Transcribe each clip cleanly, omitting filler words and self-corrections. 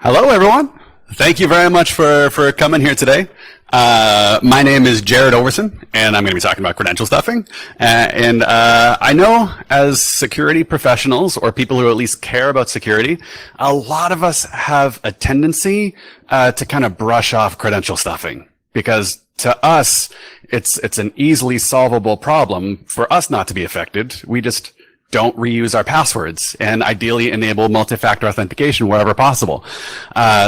Hello, everyone. Thank you very much for coming here today. My name is Jarrod Overson, and I'm going to be talking about credential stuffing. I know as security professionals, or people who at least care about security, a lot of us have a tendency to kind of brush off credential stuffing, because to us, it's an easily solvable problem for us not to be affected. We just don't reuse our passwords and ideally enable multi-factor authentication wherever possible.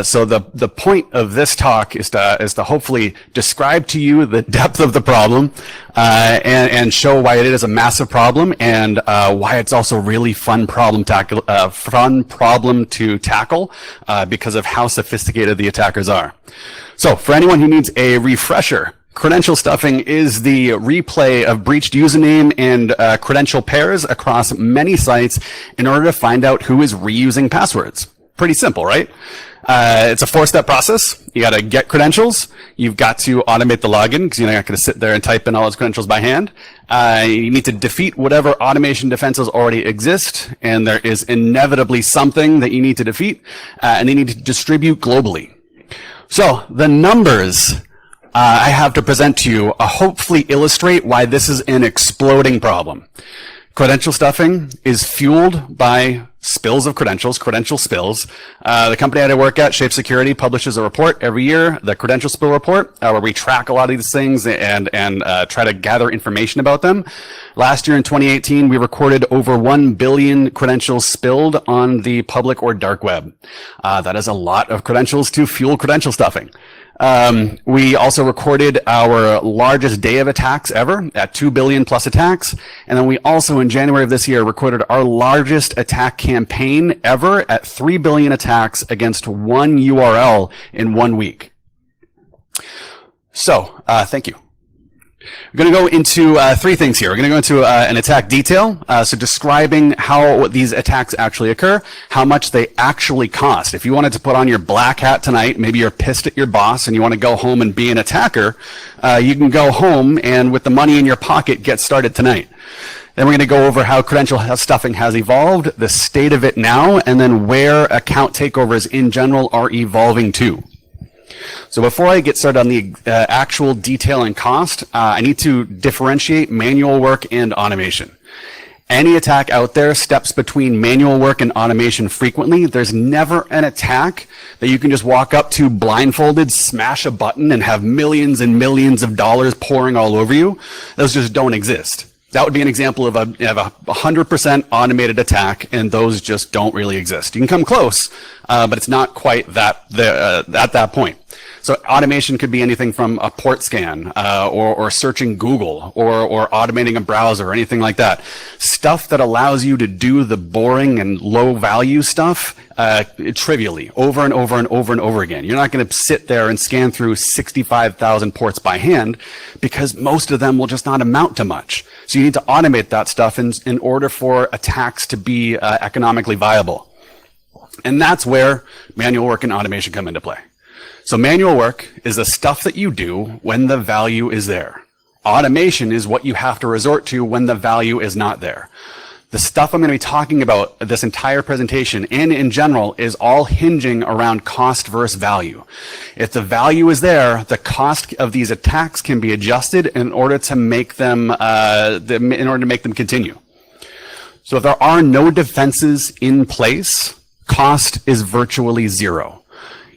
So the point of this talk is to hopefully describe to you the depth of the problem, and show why it is a massive problem, and why it's also really fun problem to tackle because of how sophisticated the attackers are. So for anyone who needs a refresher, credential stuffing is the replay of breached username and credential pairs across many sites in order to find out who is reusing passwords. Pretty simple, right? It's a four-step process. You got to get credentials. You've got to automate the login because you're not going to sit there and type in all those credentials by hand. You need to defeat whatever automation defenses already exist, and there is inevitably something that you need to defeat, and they need to distribute globally. So the numbers I have to present to you hopefully illustrate why this is an exploding problem. Credential stuffing is fueled by spills of credentials, credential spills. The company that I work at, Shape Security, publishes a report every year, the Credential Spill Report, where we track a lot of these things and try to gather information about them. Last year in 2018, we recorded over 1 billion credentials spilled on the public or dark web. That is a lot of credentials to fuel credential stuffing. We also recorded our largest day of attacks ever at 2 billion plus attacks. And then we also in January of this year recorded our largest attack campaign ever at 3 billion attacks against one URL in 1 week. So, thank you. We're going to go into three things here. We're going to go into an attack detail, so describing how these attacks actually occur, how much they actually cost. If you wanted to put on your black hat tonight, maybe you're pissed at your boss and you want to go home and be an attacker, you can go home and with the money in your pocket get started tonight. Then we're going to go over how credential stuffing has evolved, the state of it now, and then where account takeovers in general are evolving to. So before I get started on the actual detail and cost, I need to differentiate manual work and automation. Any attack out there steps between manual work and automation frequently. There's never an attack that you can just walk up to blindfolded, smash a button, and have millions and millions of dollars pouring all over you. Those just don't exist. That would be an example of a 100% automated attack, and those just don't really exist. You can come close, but it's not quite at that point. So automation could be anything from a port scan, or searching Google, or automating a browser, or anything like that. Stuff that allows you to do the boring and low value stuff trivially, over and over and over and over again. You're not going to sit there and scan through 65,000 ports by hand, because most of them will just not amount to much. So you need to automate that stuff in order for attacks to be economically viable. And that's where manual work and automation come into play. So manual work is the stuff that you do when the value is there. Automation is what you have to resort to when the value is not there. The stuff I'm going to be talking about this entire presentation and in general is all hinging around cost versus value. If the value is there, the cost of these attacks can be adjusted in order to make them continue. So if there are no defenses in place, cost is virtually zero.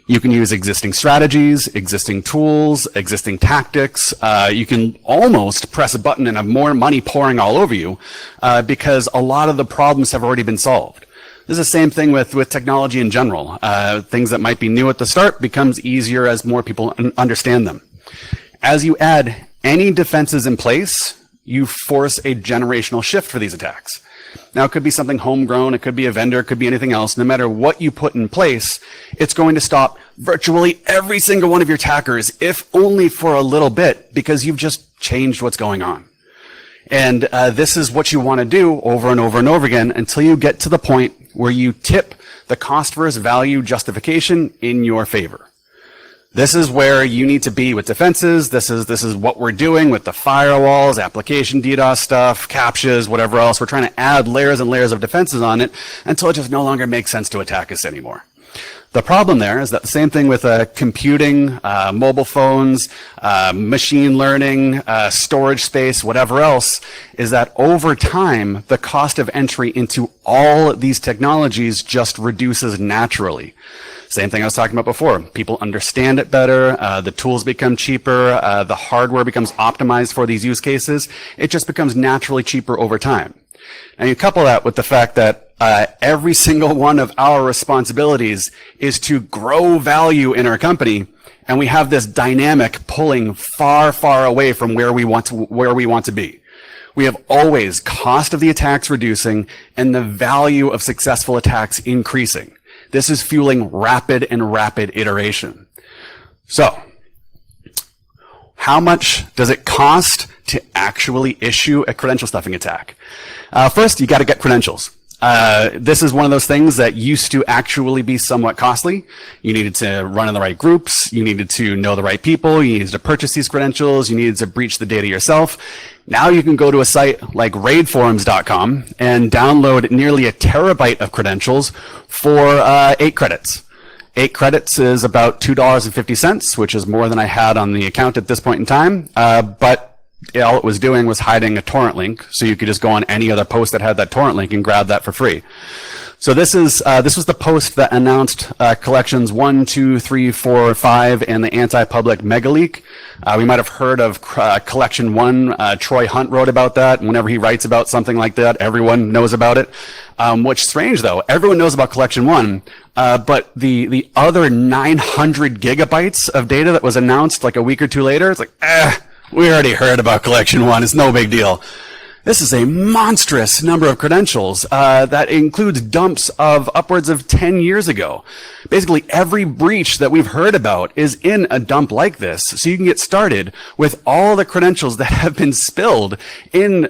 You can use existing strategies, existing tools, existing tactics. You can almost press a button and have more money pouring all over you because a lot of the problems have already been solved. This is the same thing with technology in general. Things that might be new at the start becomes easier as more people understand them. As you add any defenses in place, you force a generational shift for these attacks. Now, it could be something homegrown, it could be a vendor, it could be anything else. No matter what you put in place, it's going to stop virtually every single one of your attackers, if only for a little bit, because you've just changed what's going on. And this is what you want to do over and over and over again until you get to the point where you tip the cost versus value justification in your favor. This is where you need to be with defenses. This is what we're doing with the firewalls, application DDoS stuff, CAPTCHAs, whatever else. We're trying to add layers and layers of defenses on it until it just no longer makes sense to attack us anymore. The problem there is that the same thing with computing, mobile phones, machine learning, storage space, whatever else, is that over time, the cost of entry into all these technologies just reduces naturally. Same thing I was talking about before. People understand it better. The tools become cheaper. The hardware becomes optimized for these use cases. It just becomes naturally cheaper over time. And you couple that with the fact that every single one of our responsibilities is to grow value in our company, and we have this dynamic pulling far, far away from where we want to be. We have always cost of the attacks reducing and the value of successful attacks increasing. This is fueling rapid iteration. So, how much does it cost to actually issue a credential stuffing attack? First, you got to get credentials. This is one of those things that used to actually be somewhat costly. You needed to run in the right groups. You needed to know the right people. You needed to purchase these credentials. You needed to breach the data yourself. Now you can go to a site like raidforums.com and download nearly a terabyte of credentials for 8 credits. 8 credits is about $2.50, which is more than I had on the account at this point in time. But all it was doing was hiding a torrent link, so you could just go on any other post that had that torrent link and grab that for free. So this was the post that announced collections 1, 2, 3, 4, 5, and the anti-public mega leak. We might have heard of collection 1. Troy Hunt wrote about that. And whenever he writes about something like that, everyone knows about it. What's strange though, everyone knows about collection 1, but the other 900 gigabytes of data that was announced like a week or two later, it's like, we already heard about collection 1. It's no big deal. This is a monstrous number of credentials that includes dumps of upwards of 10 years ago. Basically, every breach that we've heard about is in a dump like this, so you can get started with all the credentials that have been spilled in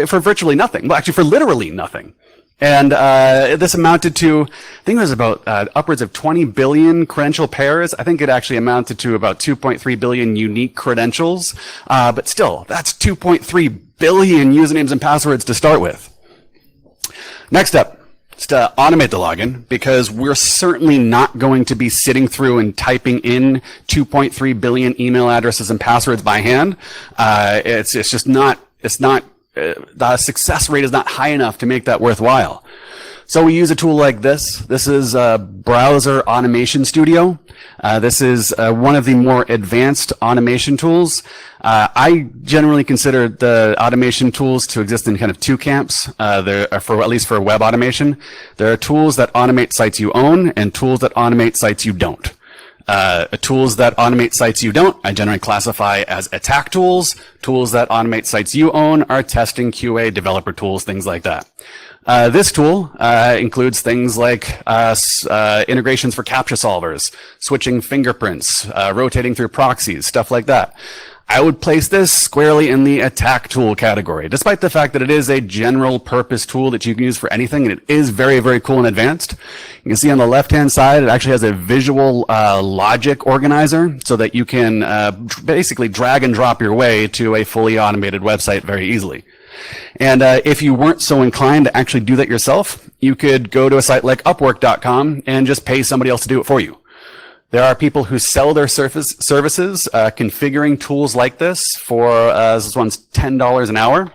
for virtually nothing. Well, actually, for literally nothing. And this amounted to, I think it was about upwards of 20 billion credential pairs. I think it actually amounted to about 2.3 billion unique credentials. But still, that's 2.3 billion usernames and passwords to start with. Next up is to automate the login, because we're certainly not going to be sitting through and typing in 2.3 billion email addresses and passwords by hand. It's just not, the success rate is not high enough to make that worthwhile. So we use a tool like this. This is Browser Automation Studio. This is one of the more advanced automation tools. I generally consider the automation tools to exist in kind of 2 camps. There are at least for web automation. There are tools that automate sites you own and tools that automate sites you don't. Tools that automate sites you don't, I generally classify as attack tools. Tools that automate sites you own are testing, QA, developer tools, things like that. This tool includes things like integrations for CAPTCHA solvers, switching fingerprints, rotating through proxies, stuff like that. I would place this squarely in the attack tool category, despite the fact that it is a general purpose tool that you can use for anything, and it is very, very cool and advanced. You can see on the left-hand side, it actually has a visual logic organizer so that you can basically drag and drop your way to a fully automated website very easily. And if you weren't so inclined to actually do that yourself, you could go to a site like Upwork.com and just pay somebody else to do it for you. There are people who sell their services configuring tools like this for this one's $10 an hour,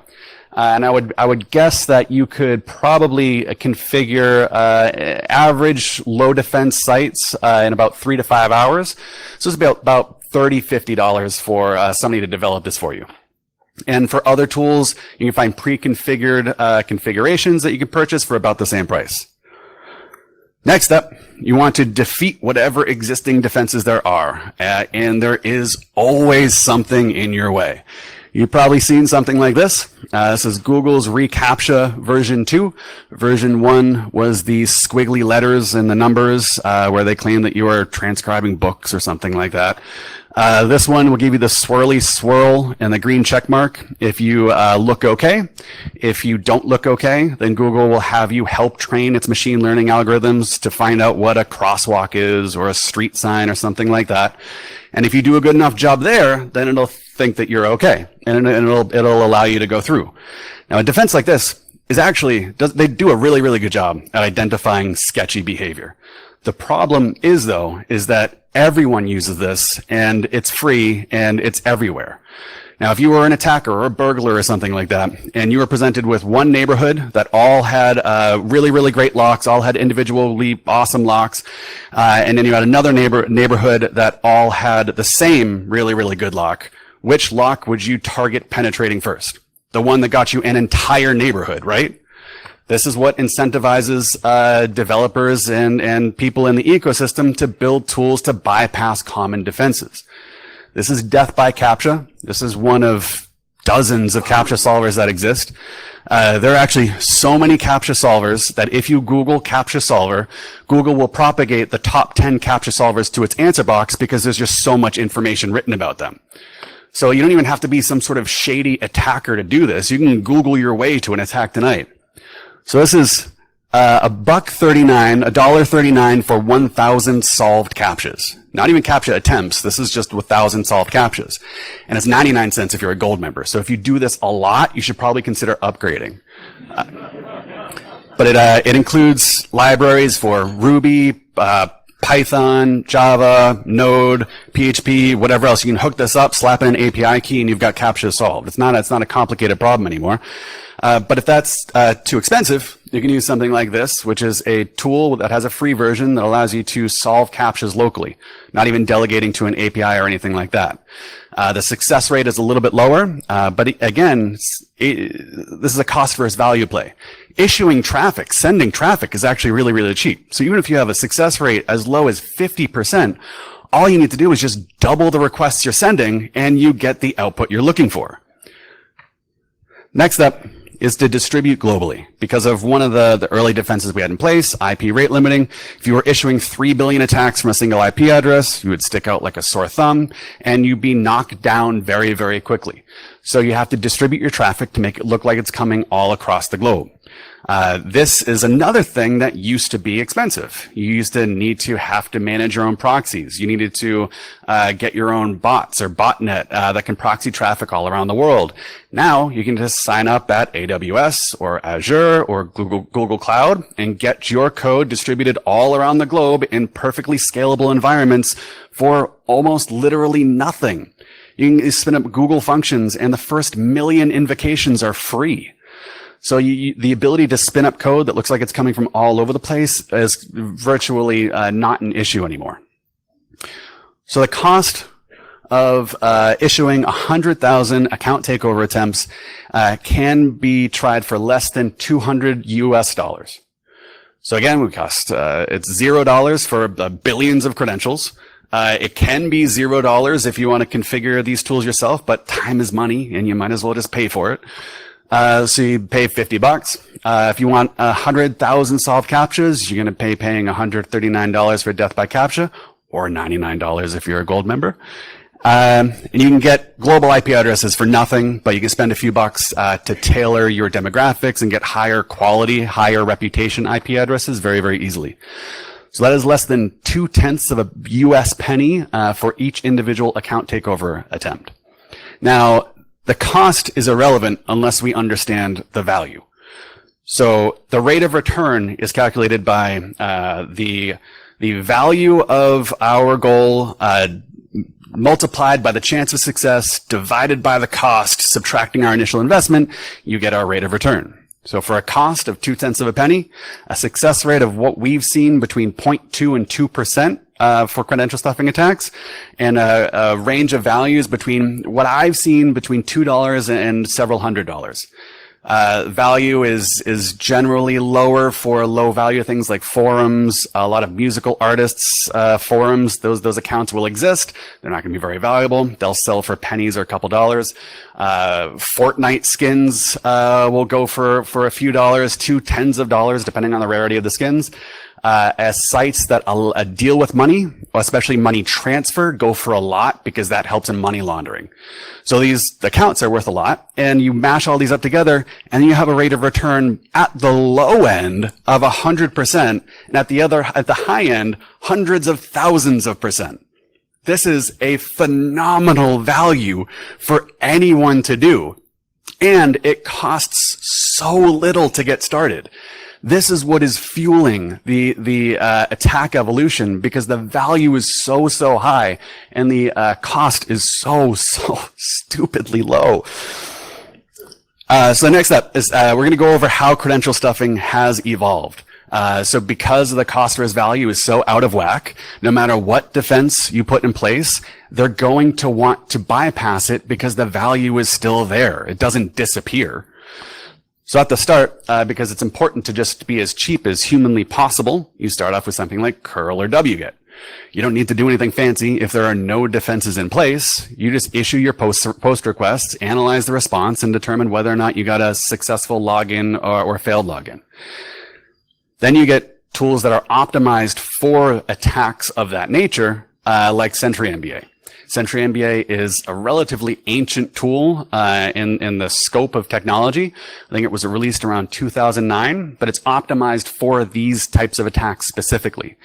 and I would guess that you could probably configure average low defense sites in about 3 to 5 hours. So it's about $30–50 for somebody to develop this for you. And for other tools, you can find pre-configured configurations that you can purchase for about the same price. Next up, you want to defeat whatever existing defenses there are, and there is always something in your way. You've probably seen something like this. This is Google's reCAPTCHA version 2. Version 1 was the squiggly letters and the numbers where they claim that you are transcribing books or something like that. This one will give you the swirly swirl and the green check mark if you look okay. If you don't look okay, then Google will have you help train its machine learning algorithms to find out what a crosswalk is or a street sign or something like that. And if you do a good enough job there, then it'll think that you're okay, and it'll allow you to go through. Now, a defense like this is actually, they do a really, really good job at identifying sketchy behavior. The problem is, though, is that everyone uses this, and it's free, and it's everywhere. Now, if you were an attacker or a burglar or something like that, and you were presented with one neighborhood that all had really, really great locks, all had individually awesome locks, and then you had another neighborhood that all had the same really, really good lock, which lock would you target penetrating first? The one that got you an entire neighborhood, right? This is what incentivizes developers and people in the ecosystem to build tools to bypass common defenses. This is death by CAPTCHA. This is one of dozens of CAPTCHA solvers that exist. There are actually so many CAPTCHA solvers that if you Google CAPTCHA solver, Google will propagate the top 10 CAPTCHA solvers to its answer box because there's just so much information written about them. So you don't even have to be some sort of shady attacker to do this. You can Google your way to an attack tonight. So this is $1.39 for 1,000 solved CAPTCHAs. Not even CAPTCHA attempts. This is just 1,000 solved CAPTCHAs. And it's 99 cents if you're a gold member. So if you do this a lot, you should probably consider upgrading. But it includes libraries for Ruby, Python, Java, Node, PHP, whatever else. You can hook this up, slap in an API key, and you've got CAPTCHA solved. It's not a complicated problem anymore. But if that's too expensive, you can use something like this, which is a tool that has a free version that allows you to solve CAPTCHAs locally, not even delegating to an API or anything like that. The success rate is a little bit lower, but again, this is a cost versus value play. Issuing traffic, sending traffic is actually really, really cheap. So even if you have a success rate as low as 50%, all you need to do is just double the requests you're sending and you get the output you're looking for. Next up is to distribute globally. Because of one of the early defenses we had in place, IP rate limiting, if you were issuing 3 billion attacks from a single IP address, you would stick out like a sore thumb, and you'd be knocked down very, very quickly. So you have to distribute your traffic to make it look like it's coming all across the globe. This is another thing that used to be expensive. You used to need to have to manage your own proxies. You needed to get your own bots or botnet that can proxy traffic all around the world. Now you can just sign up at AWS or Azure or Google Cloud and get your code distributed all around the globe in perfectly scalable environments for almost literally nothing. You can spin up Google functions and the first 1 million invocations are free. So the ability to spin up code that looks like it's coming from all over the place is virtually not an issue anymore. So the cost of issuing 100,000 account takeover attempts can be tried for less than $200 US. So again, we cost it's $0 for billions of credentials. It can be $0 if you want to configure these tools yourself, but time is money, and you might as well just pay for it. So you pay $50. If you want 100,000 solved CAPTCHAs, you're going to paying $139 for death by CAPTCHA, or $99 if you're a gold member. And you can get global IP addresses for nothing, but you can spend a few bucks to tailor your demographics and get higher quality, higher reputation IP addresses very, very easily. So that is less than 0.2 of a US penny for each individual account takeover attempt. Now, the cost is irrelevant unless we understand the value. So the rate of return is calculated by the value of our goal multiplied by the chance of success divided by the cost, subtracting our initial investment, you get our rate of return. So for a cost of 0.2 of a penny, a success rate of what we've seen between 0.2 and 2%, for credential stuffing attacks, and a range of values between what I've seen between $2 and several $100s. Value is generally lower for low value things like forums, a lot of musical artists, forums. Those accounts will exist. They're not going to be very valuable. They'll sell for pennies or a couple dollars. Fortnite skins, will go for a few dollars, 0.2 of dollars, depending on the rarity of the skins. As sites that deal with money, especially money transfer, go for a lot because that helps in money laundering. So these accounts are worth a lot, and you mash all these up together, and you have a rate of return at the low end of 100%, and at the high end, hundreds of thousands of percent. This is a phenomenal value for anyone to do, and it costs so little to get started. This is what is fueling the attack evolution, because the value is so high and the cost is so stupidly low. So the next step is we're going to go over how credential stuffing has evolved. So because the cost versus value is so out of whack, no matter what defense you put in place, they're going to want to bypass it because the value is still there. It doesn't disappear. So at the start, because it's important to just be as cheap as humanly possible, you start off with something like curl or wget. You don't need to do anything fancy if there are no defenses in place. You just issue your post requests, analyze the response, and determine whether or not you got a successful login or failed login. Then you get tools that are optimized for attacks of that nature, like Sentry MBA. Sentry MBA is a relatively ancient tool in the scope of technology. I think it was released around 2009, but it's optimized for these types of attacks specifically.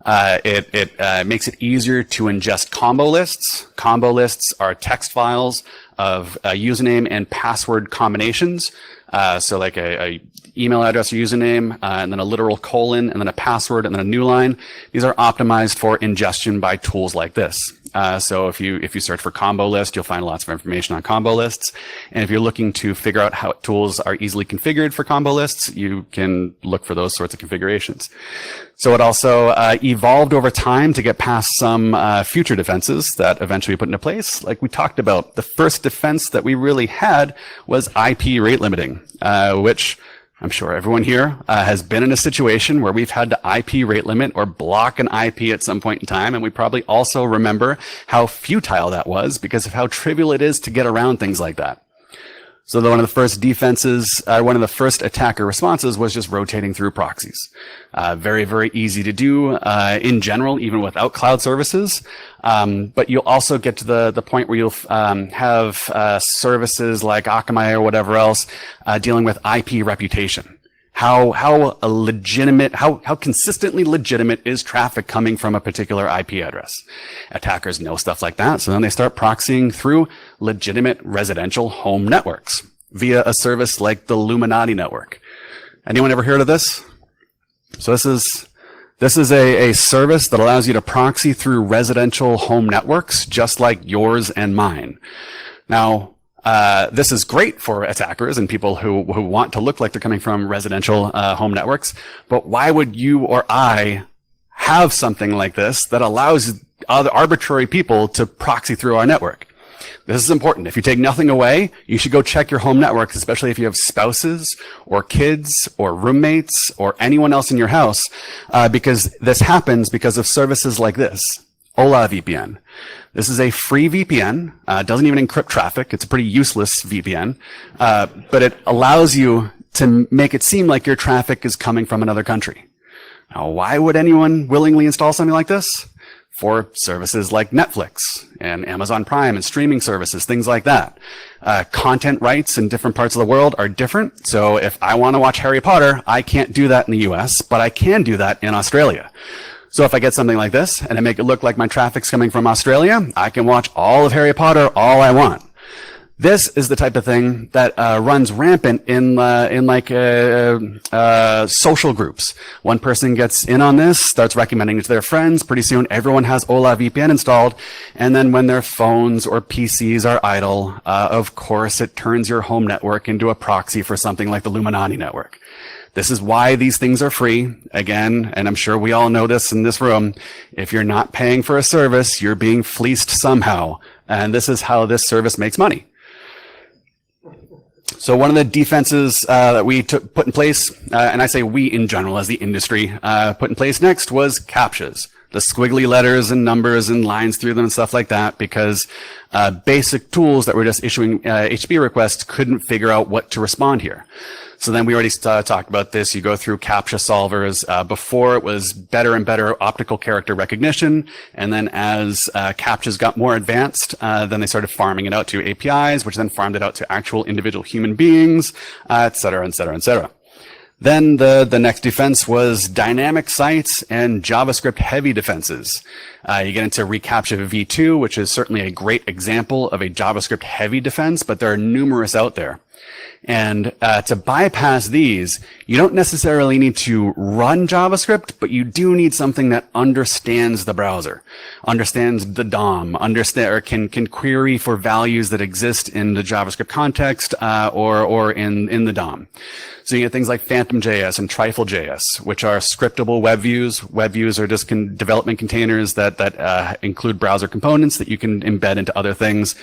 It makes it easier to ingest combo lists. Combo lists are text files of username and password combinations. So like a email address or username, and then a literal colon, and then a password, and then a new line. These are optimized for ingestion by tools like this. So if you search for combo list, you'll find lots of information on combo lists. And if you're looking to figure out how tools are easily configured for combo lists, you can look for those sorts of configurations. So it also evolved over time to get past some future defenses that eventually we put into place. Like we talked about, the first defense that we really had was IP rate limiting, which I'm sure everyone here has been in a situation where we've had to IP rate limit or block an IP at some point in time. And we probably also remember how futile that was because of how trivial it is to get around things like that. So one of the first defenses, one of the first attacker responses was just rotating through proxies. Very, very easy to do in general, even without cloud services. But you'll also get to the point where you'll have services like Akamai or whatever else dealing with IP reputation. How consistently legitimate is traffic coming from a particular IP address? Attackers know stuff like that, so then they start proxying through legitimate residential home networks via a service like the Illuminati network. Anyone ever heard of this? So this is a service that allows you to proxy through residential home networks, just like yours and mine. Now, this is great for attackers and people who want to look like they're coming from residential home networks. But why would you or I have something like this that allows other arbitrary people to proxy through our network? This is important. If you take nothing away, you should go check your home networks, especially if you have spouses or kids or roommates or anyone else in your house, because this happens because of services like this. OWASP. This is a free VPN, doesn't even encrypt traffic. It's a pretty useless VPN, but it allows you to make it seem like your traffic is coming from another country. Now, why would anyone willingly install something like this? For services like Netflix and Amazon Prime and streaming services, things like that. Content rights in different parts of the world are different. So if I want to watch Harry Potter, I can't do that in the US, but I can do that in Australia. So if I get something like this and I make it look like my traffic's coming from Australia, I can watch all of Harry Potter all I want. This is the type of thing that runs rampant in social groups. One person gets in on this, starts recommending it to their friends. Pretty soon, everyone has OWASP installed. And then when their phones or PCs are idle, of course, it turns your home network into a proxy for something like the Illuminati network. This is why these things are free. Again, and I'm sure we all know this in this room, if you're not paying for a service, you're being fleeced somehow. And this is how this service makes money. So one of the defenses that we put in place, and I say we in general as the industry, put in place next was CAPTCHAs. The squiggly letters and numbers and lines through them and stuff like that, because basic tools that were just issuing HTTP requests couldn't figure out what to respond here. So then we already talked about this. You go through CAPTCHA solvers. Before it was better and better optical character recognition. And then as CAPTCHAs got more advanced, then they started farming it out to APIs, which then farmed it out to actual individual human beings, et cetera, et cetera, et cetera. Then the next defense was dynamic sites and JavaScript heavy defenses. You get into reCAPTCHA v2, which is certainly a great example of a JavaScript heavy defense, but there are numerous out there. And to bypass these, you don't necessarily need to run JavaScript, but you do need something that understands the browser, understands the DOM, or can query for values that exist in the JavaScript context or in the DOM. So you get things like Phantom.js and Trifle.js, which are scriptable web views. Web views are just development containers that include browser components that you can embed into other things.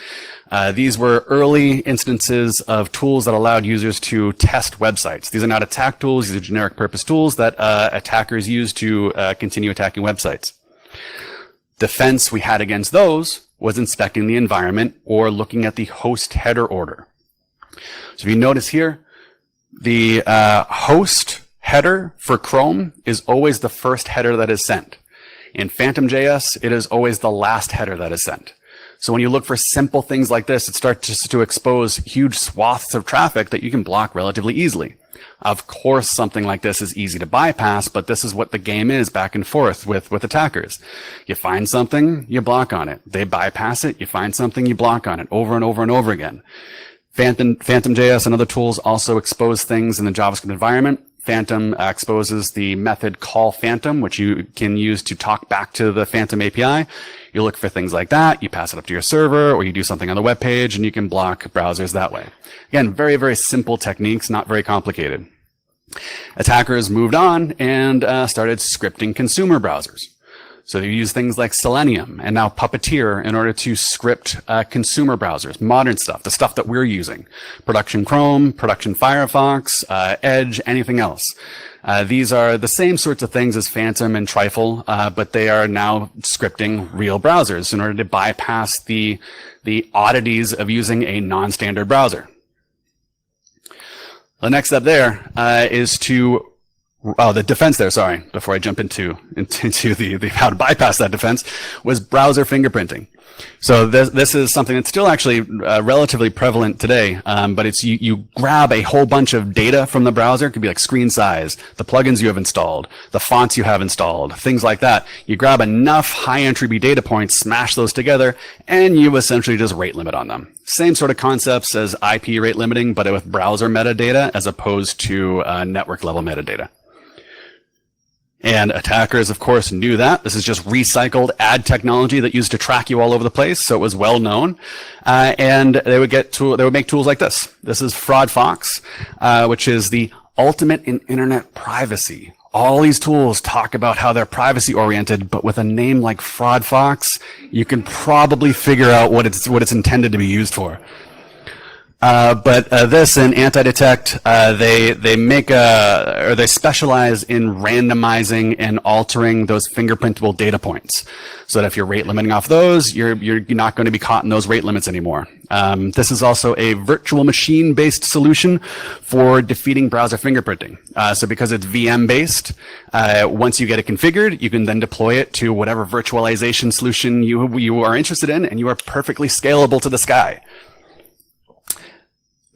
These were early instances of tools that allowed users to test websites. These are not attack tools. These are generic purpose tools that attackers use to continue attacking websites. Defense we had against those was inspecting the environment or looking at the host header order. So if you notice here, the host header for Chrome is always the first header that is sent. In Phantom.js, it is always the last header that is sent. So when you look for simple things like this, it starts just to expose huge swaths of traffic that you can block relatively easily. Of course, something like this is easy to bypass, but this is what the game is back and forth with attackers. You find something, you block on it. They bypass it, you find something, you block on it over and over and over again. Phantom.js and other tools also expose things in the JavaScript environment. Phantom exposes the method call Phantom, which you can use to talk back to the Phantom API. You look for things like that, you pass it up to your server, or you do something on the web page, and you can block browsers that way. Again, very, very simple techniques, not very complicated. Attackers moved on and started scripting consumer browsers. So they use things like Selenium and now Puppeteer in order to script consumer browsers, modern stuff, the stuff that we're using. Production Chrome, production Firefox, Edge, anything else. These are the same sorts of things as Phantom and Trifle, but they are now scripting real browsers in order to bypass the oddities of using a non-standard browser. The next step there is to the defense there, sorry, before I jump into the how to bypass that defense, was browser fingerprinting. So this is something that's still actually relatively prevalent today, but it's you grab a whole bunch of data from the browser. It could be like screen size, the plugins you have installed, the fonts you have installed, things like that. You grab enough high entropy data points, smash those together, and you essentially just rate limit on them. Same sort of concepts as IP rate limiting, but with browser metadata as opposed to network level metadata. And attackers, of course, knew that. This is just recycled ad technology that used to track you all over the place, so it was well known. And they would make tools like this. This is FraudFox, which is the ultimate in internet privacy. All these tools talk about how they're privacy oriented, but with a name like FraudFox, you can probably figure out what it's intended to be used for. But this and anti-detect, they specialize in randomizing and altering those fingerprintable data points, so that if you're rate limiting off those, you're not going to be caught in those rate limits anymore. This is also a virtual machine-based solution for defeating browser fingerprinting. So because it's VM-based, once you get it configured, you can then deploy it to whatever virtualization solution you are interested in, and you are perfectly scalable to the sky.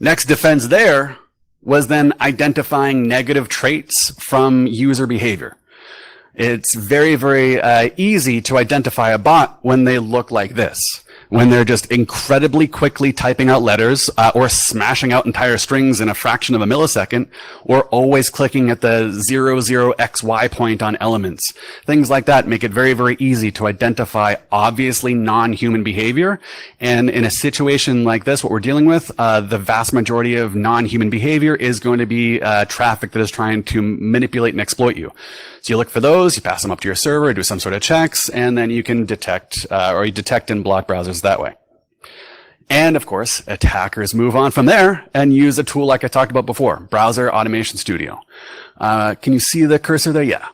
Next defense there was then identifying negative traits from user behavior. It's very, very easy to identify a bot when they look like this, when they're just incredibly quickly typing out letters or smashing out entire strings in a fraction of a millisecond, or always clicking at the 00XY point on elements. Things like that make it very, very easy to identify obviously non-human behavior. And in a situation like this, what we're dealing with, the vast majority of non-human behavior is going to be traffic that is trying to manipulate and exploit you. So you look for those, you pass them up to your server, do some sort of checks, and then you can detect and block browsers that way. And of course, attackers move on from there and use a tool like I talked about before, Browser Automation Studio. Can you see the cursor there? Yeah.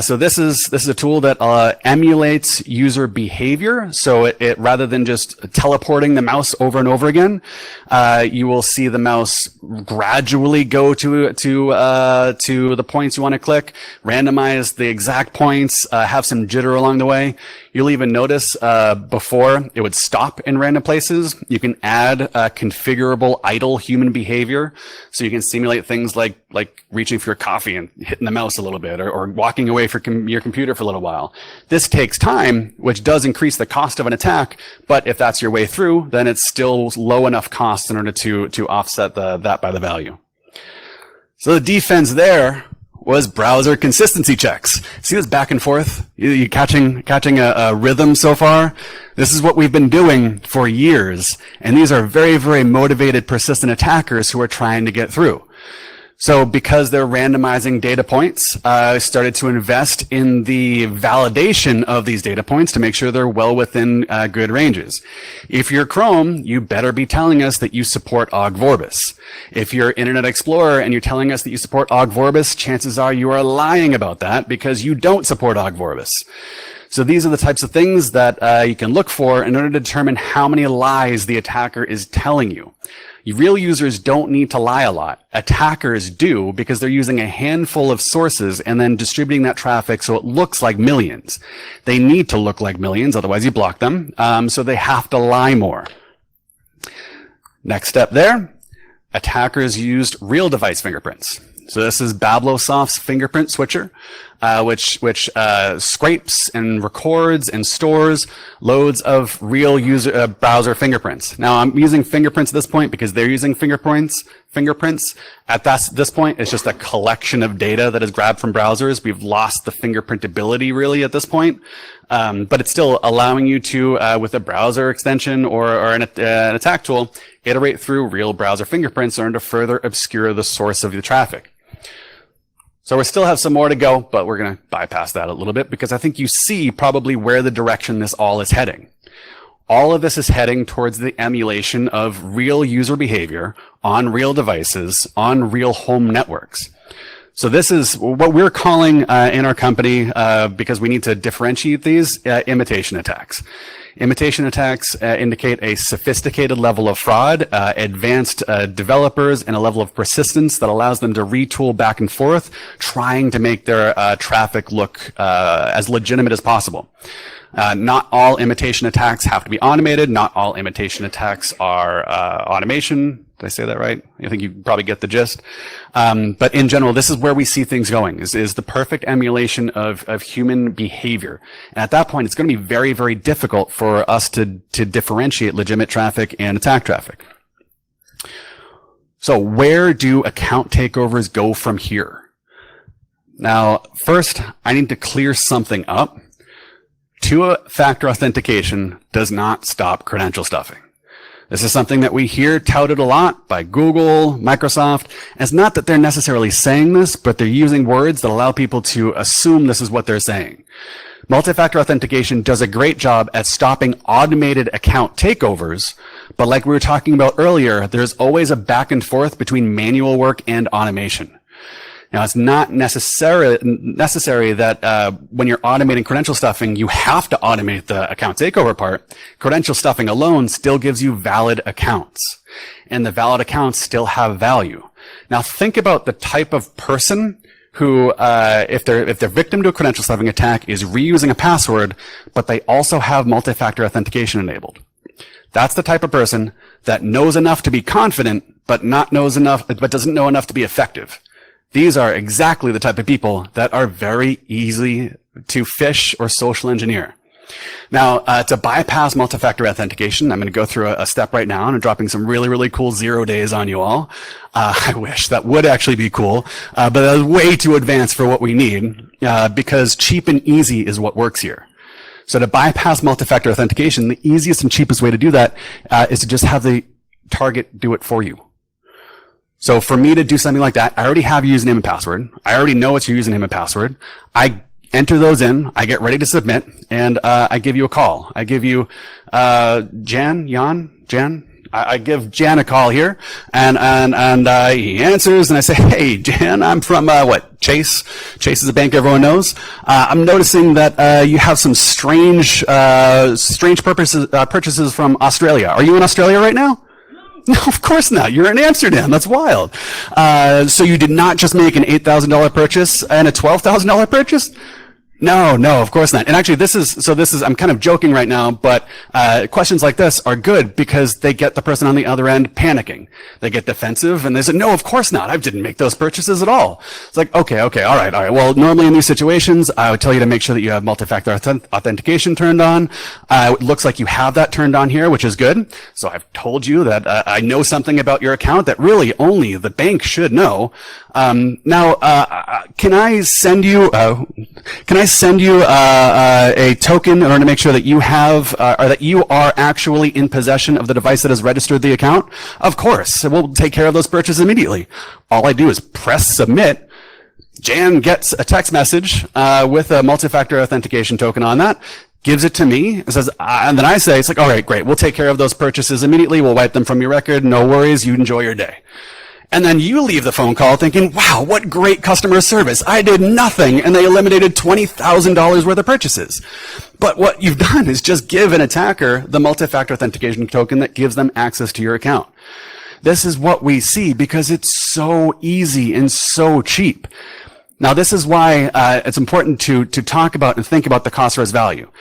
So this is a tool that emulates user behavior. So it rather than just teleporting the mouse over and over again, you will see the mouse gradually go to the points you want to click, randomize the exact points, have some jitter along the way. You'll even notice before it would stop in random places, you can add configurable idle human behavior. So you can simulate things like reaching for your coffee and hitting the mouse a little bit, or walking walking away from your computer for a little while. This takes time, which does increase the cost of an attack, but if that's your way through, then it's still low enough cost in order to offset that by the value. So the defense there was browser consistency checks. See this back and forth? You catching a rhythm so far? This is what we've been doing for years, and these are very, very motivated, persistent attackers who are trying to get through. So because they're randomizing data points, I started to invest in the validation of these data points to make sure they're well within good ranges. If you're Chrome, you better be telling us that you support OGVorbis. If you're Internet Explorer and you're telling us that you support OGVorbis, chances are you are lying about that because you don't support OGVorbis. So these are the types of things that you can look for in order to determine how many lies the attacker is telling you. Real users don't need to lie a lot. Attackers do because they're using a handful of sources and then distributing that traffic so it looks like millions. They need to look like millions, otherwise you block them. So they have to lie more. Next step there, attackers used real device fingerprints. So this is Bablosoft's fingerprint switcher, which scrapes and records and stores loads of real user browser fingerprints. Now I'm using fingerprints at this point because they're using fingerprints. At this point, it's just a collection of data that is grabbed from browsers. We've lost the fingerprintability really at this point, but it's still allowing you to, with a browser extension or an attack tool, iterate through real browser fingerprints in order to further obscure the source of the traffic. So we still have some more to go, but we're going to bypass that a little bit because I think you see probably where the direction this all is heading. All of this is heading towards the emulation of real user behavior on real devices, on real home networks. So this is what we're calling in our company, because we need to differentiate these, imitation attacks. Imitation attacks indicate a sophisticated level of fraud, advanced developers, and a level of persistence that allows them to retool back and forth, trying to make their traffic look as legitimate as possible. Not all imitation attacks have to be automated. Not all imitation attacks are automation. Did I say that right? I think you probably get the gist. But in general, this is where we see things going, is the perfect emulation of human behavior. And at that point, it's going to be very, very difficult for us to differentiate legitimate traffic and attack traffic. So where do account takeovers go from here? Now, first, I need to clear something up. Two-factor authentication does not stop credential stuffing. This is something that we hear touted a lot by Google, Microsoft. And it's not that they're necessarily saying this, but they're using words that allow people to assume this is what they're saying. Multi-factor authentication does a great job at stopping automated account takeovers, but like we were talking about earlier, there's always a back and forth between manual work and automation. Now, it's not necessary that when you're automating credential stuffing, you have to automate the account takeover part. Credential stuffing alone still gives you valid accounts, and the valid accounts still have value. Now, think about the type of person who, if they're victim to a credential stuffing attack, is reusing a password, but they also have multi-factor authentication enabled. That's the type of person that knows enough to be confident, but doesn't know enough to be effective. These are exactly the type of people that are very easy to phish or social engineer. Now, to bypass multi-factor authentication, I'm going to go through a step right now, and I'm dropping some really, really cool 0 days on you all. I wish that would actually be cool, but that is way too advanced for what we need, because cheap and easy is what works here. So to bypass multi-factor authentication, the easiest and cheapest way to do that is to just have the target do it for you. So for me to do something like that, I already have username and password. I already know what's your username and password. I enter those in, I get ready to submit, and I give you a call. I give you Jan. I give Jan a call here, and he answers, and I say, "Hey, Jan, I'm from Chase. Chase is a bank everyone knows. I'm noticing that you have some strange purchases from Australia. Are you in Australia right now?" No, of course not. You're in Amsterdam. That's wild. So you did not just make an $8,000 purchase and a $12,000 purchase? No, of course not. And actually, I'm kind of joking right now, but questions like this are good because they get the person on the other end panicking. They get defensive and they say, no, of course not. I didn't make those purchases at all. It's like, okay, all right. Well, normally in these situations, I would tell you to make sure that you have multi-factor authentication turned on. It looks like you have that turned on here, which is good. So I've told you that I know something about your account that really only the bank should know. Can I send you a token in order to make sure that you have, or that you are actually in possession of the device that has registered the account? Of course. We'll take care of those purchases immediately. All I do is press submit. Jan gets a text message with a multi-factor authentication token on that, gives it to me, and says, and then I say, it's like, all right, great. We'll take care of those purchases immediately. We'll wipe them from your record. No worries. You enjoy your day. And then you leave the phone call thinking, wow, what great customer service. I did nothing, and they eliminated $20,000 worth of purchases. But what you've done is just give an attacker the multi-factor authentication token that gives them access to your account. This is what we see because it's so easy and so cheap. Now, this is why it's important to talk about and think about the cost versus value.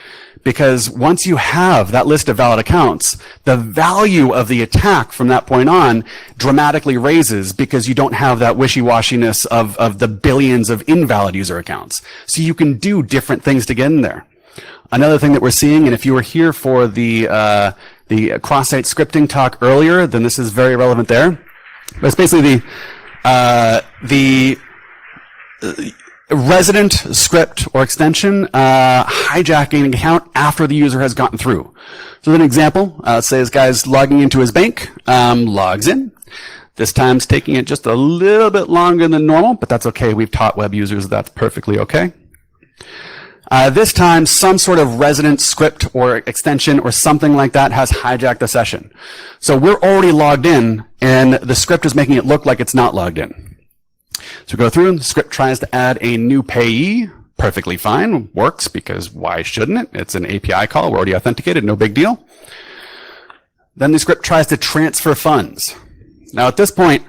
Because once you have that list of valid accounts, the value of the attack from that point on dramatically raises because you don't have that wishy-washiness of the billions of invalid user accounts. So you can do different things to get in there. Another thing that we're seeing, and if you were here for the cross-site scripting talk earlier, then this is very relevant there. But it's basically the resident script or extension hijacking an account after the user has gotten through. So an example, let's say this guy's logging into his bank, logs in. This time's taking it just a little bit longer than normal, but that's okay. We've taught web users that's perfectly okay. This time, some sort of resident script or extension or something like that has hijacked the session. So we're already logged in, and the script is making it look like it's not logged in. So we go through, and the script tries to add a new payee. Perfectly fine, works, because why shouldn't it? It's an API call, we're already authenticated, no big deal. Then the script tries to transfer funds. Now at this point,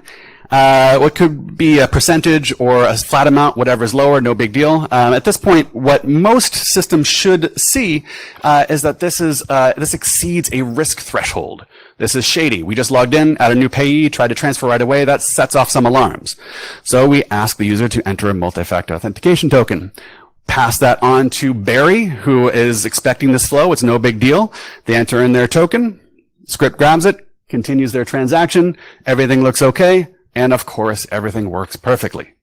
what could be a percentage or a flat amount, whatever is lower, no big deal. At this point, what most systems should see is that this exceeds a risk threshold. This is shady. We just logged in, add a new payee, tried to transfer right away. That sets off some alarms. So we ask the user to enter a multi-factor authentication token. Pass that on to Barry, who is expecting this flow. It's no big deal. They enter in their token. Script grabs it, continues their transaction. Everything looks okay. And of course, everything works perfectly.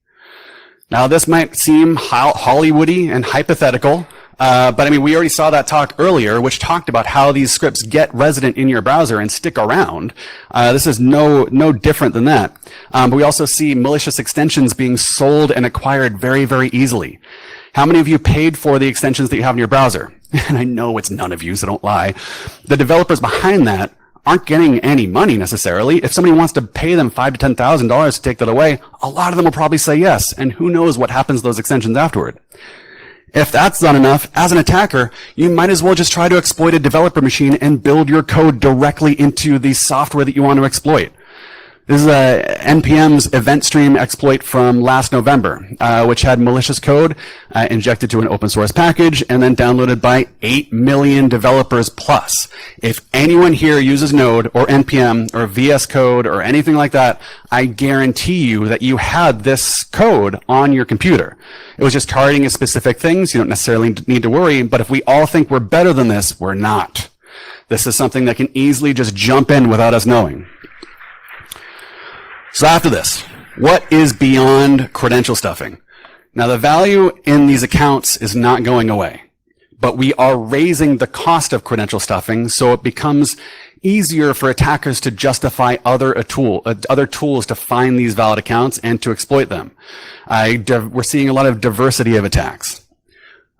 Now, this might seem Hollywoody and hypothetical, but I mean, we already saw that talk earlier, which talked about how these scripts get resident in your browser and stick around. This is no different than that. But we also see malicious extensions being sold and acquired very, very easily. How many of you paid for the extensions that you have in your browser? And I know it's none of you, so don't lie. The developers behind that aren't getting any money necessarily. If somebody wants to pay them $5,000 to $10,000 to take that away, a lot of them will probably say yes. And who knows what happens to those extensions afterward. If that's not enough, as an attacker, you might as well just try to exploit a developer machine and build your code directly into the software that you want to exploit. This is NPM's event stream exploit from last November, which had malicious code injected to an open source package and then downloaded by 8 million developers plus. If anyone here uses Node or NPM or VS Code or anything like that, I guarantee you that you had this code on your computer. It was just targeting specific things. You don't necessarily need to worry, but if we all think we're better than this, we're not. This is something that can easily just jump in without us knowing. So after this, what is beyond credential stuffing? Now, the value in these accounts is not going away, but we are raising the cost of credential stuffing, so it becomes easier for attackers to justify other tools to find these valid accounts and to exploit them. We're seeing a lot of diversity of attacks.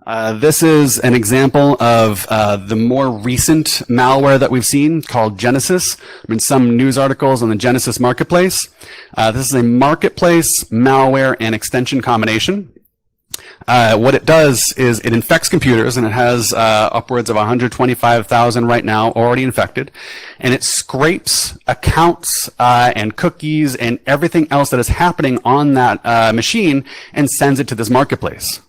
This is an example of the more recent malware that we've seen called Genesis. I've been some news articles on the Genesis marketplace. This is a marketplace malware and extension combination. What it does is it infects computers, and it has upwards of 125,000 right now already infected, and it scrapes accounts and cookies and everything else that is happening on that machine and sends it to this marketplace.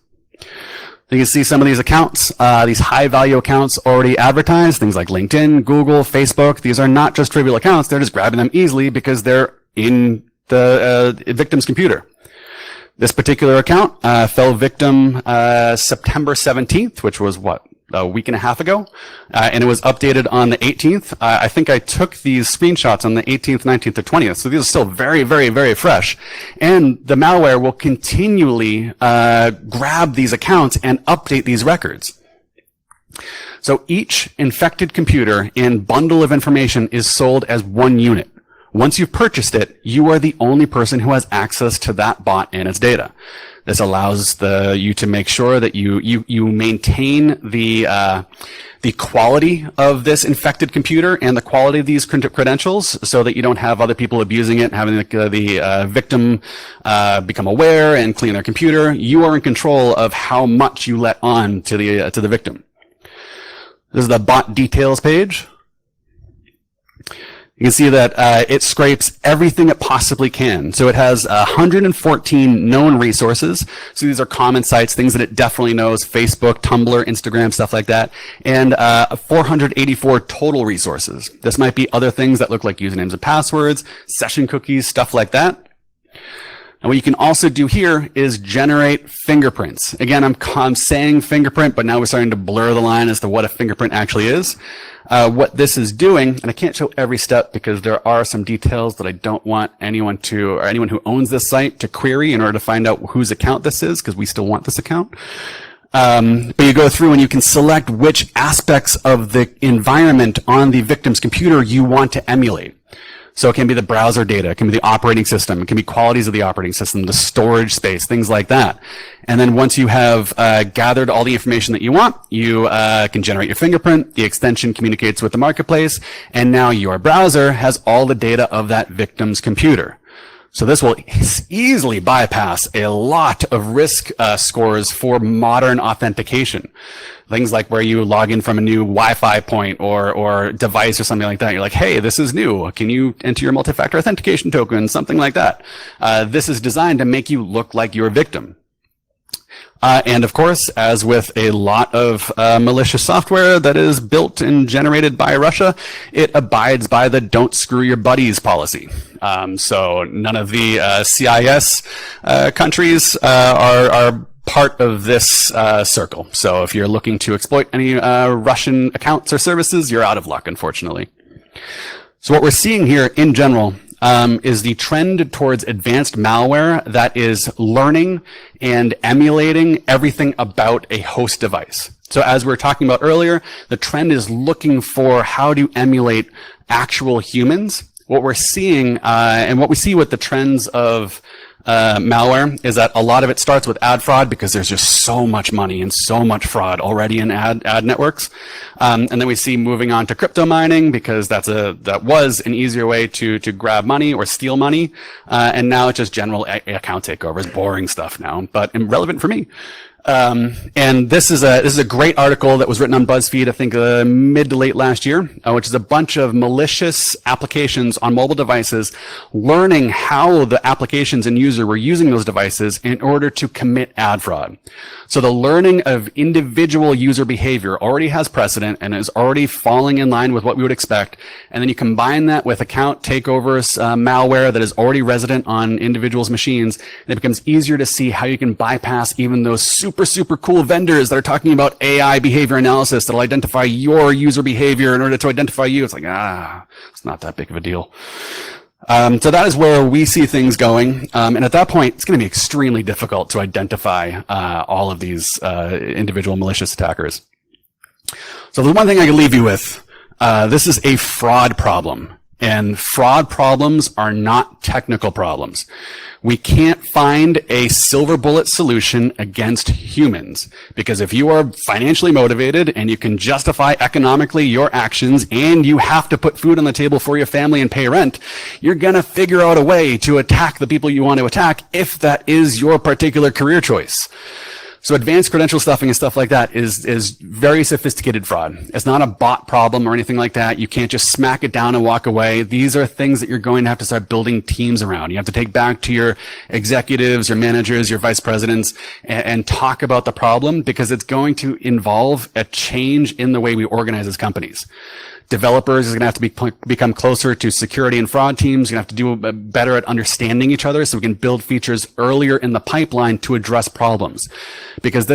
You can see some of these accounts, these high-value accounts already advertised, things like LinkedIn, Google, Facebook. These are not just trivial accounts. They're just grabbing them easily because they're in the victim's computer. This particular account fell victim September 17th, which was a week and a half ago, and it was updated on the 18th. I think I took these screenshots on the 18th, 19th, or 20th, so these are still very, very, very fresh. And the malware will continually grab these accounts and update these records. So each infected computer and bundle of information is sold as one unit. Once you've purchased it, you are the only person who has access to that bot and its data. This allows you to make sure that you maintain the quality of this infected computer and the quality of these credentials, so that you don't have other people abusing it, having the victim become aware and clean their computer. You are in control of how much you let on to the victim. This is the bot details page. You can see that it scrapes everything it possibly can. So it has 114 known resources. So these are common sites, things that it definitely knows: Facebook, Tumblr, Instagram, stuff like that. And 484 total resources. This might be other things that look like usernames and passwords, session cookies, stuff like that. And what you can also do here is generate fingerprints. Again, I'm saying fingerprint, but now we're starting to blur the line as to what a fingerprint actually is. What this is doing, and I can't show every step because there are some details that I don't want anyone who owns this site to query in order to find out whose account this is, because we still want this account. But you go through and you can select which aspects of the environment on the victim's computer you want to emulate. So it can be the browser data, it can be the operating system, it can be qualities of the operating system, the storage space, things like that. And then once you have gathered all the information that you want, you can generate your fingerprint, the extension communicates with the marketplace, and now your browser has all the data of that victim's computer. So this will easily bypass a lot of risk scores for modern authentication. Things like where you log in from a new Wi-Fi point or device or something like that. You're like, hey, this is new. Can you enter your multi-factor authentication token? Something like that. This is designed to make you look like your victim. And of course, as with a lot of malicious software that is built and generated by Russia, it abides by the "don't screw your buddies" policy. So none of the CIS countries are part of this circle. So if you're looking to exploit any Russian accounts or services, you're out of luck, unfortunately. So what we're seeing here in general is the trend towards advanced malware that is learning and emulating everything about a host device. So as we were talking about earlier, the trend is looking for how to emulate actual humans. What we're seeing, and what we see with the trends of malware, is that a lot of it starts with ad fraud, because there's just so much money and so much fraud already in ad networks. And then we see moving on to crypto mining, because that was an easier way to grab money or steal money. And now it's just general account takeovers, boring stuff now, but relevant for me. And this is a great article that was written on BuzzFeed, I think mid to late last year, which is a bunch of malicious applications on mobile devices learning how the applications and user were using those devices in order to commit ad fraud. So the learning of individual user behavior already has precedent and is already falling in line with what we would expect. And then you combine that with account takeovers, malware that is already resident on individuals' machines, and it becomes easier to see how you can bypass even those super cool vendors that are talking about AI behavior analysis that'll identify your user behavior in order to identify you. It's like, it's not that big of a deal. So that is where we see things going. And at that point, it's going to be extremely difficult to identify all of these individual malicious attackers. So the one thing I can leave you with, this is a fraud problem. And fraud problems are not technical problems. We can't find a silver bullet solution against humans, because if you are financially motivated and you can justify economically your actions and you have to put food on the table for your family and pay rent, you're going to figure out a way to attack the people you want to attack if that is your particular career choice. So advanced credential stuffing and stuff like that is very sophisticated fraud. It's not a bot problem or anything like that. You can't just smack it down and walk away. These are things that you're going to have to start building teams around. You have to take back to your executives, your managers, your vice presidents, and talk about the problem, because it's going to involve a change in the way we organize as companies. Developers are going to have to become closer to security and fraud teams. You're going to have to do better at understanding each other so we can build features earlier in the pipeline to address problems. Because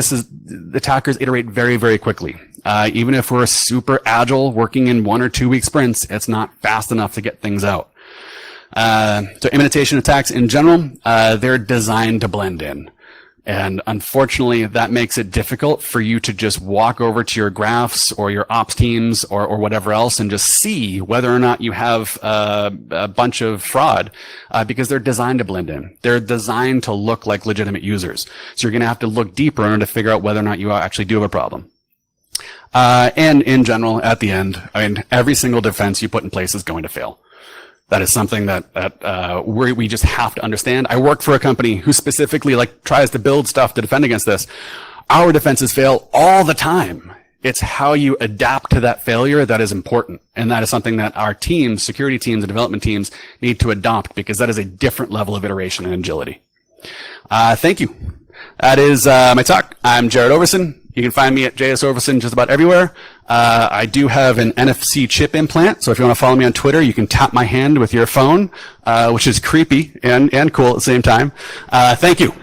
attackers iterate very, very quickly. Even if we're super agile, working in 1 or 2 week sprints, it's not fast enough to get things out. So imitation attacks in general, they're designed to blend in. And unfortunately, that makes it difficult for you to just walk over to your graphs or your ops teams or whatever else and just see whether or not you have a bunch of fraud, because they're designed to blend in. They're designed to look like legitimate users. So you're going to have to look deeper in order to figure out whether or not you actually do have a problem. And in general, at the end, I mean, every single defense you put in place is going to fail. That is something that we just have to understand. I work for a company who specifically tries to build stuff to defend against this. Our defenses fail all the time. It's how you adapt to that failure that is important. And that is something that our teams, security teams and development teams, need to adopt, because that is a different level of iteration and agility. Thank you. That is my talk. I'm Jarrod Overson. You can find me at JS Overson just about everywhere. I do have an NFC chip implant, so if you want to follow me on Twitter, you can tap my hand with your phone, which is creepy and cool at the same time. Thank you.